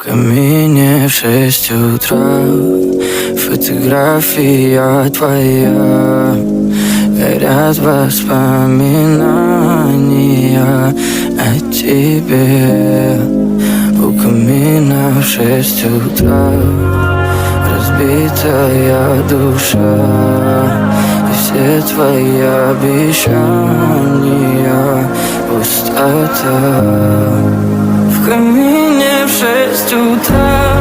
камине в 6 утра, фотография твоя, горят воспоминания о тебе. У камина в 6 утра разбитая душа, и все твои обещания пустота. В камине в 6 утра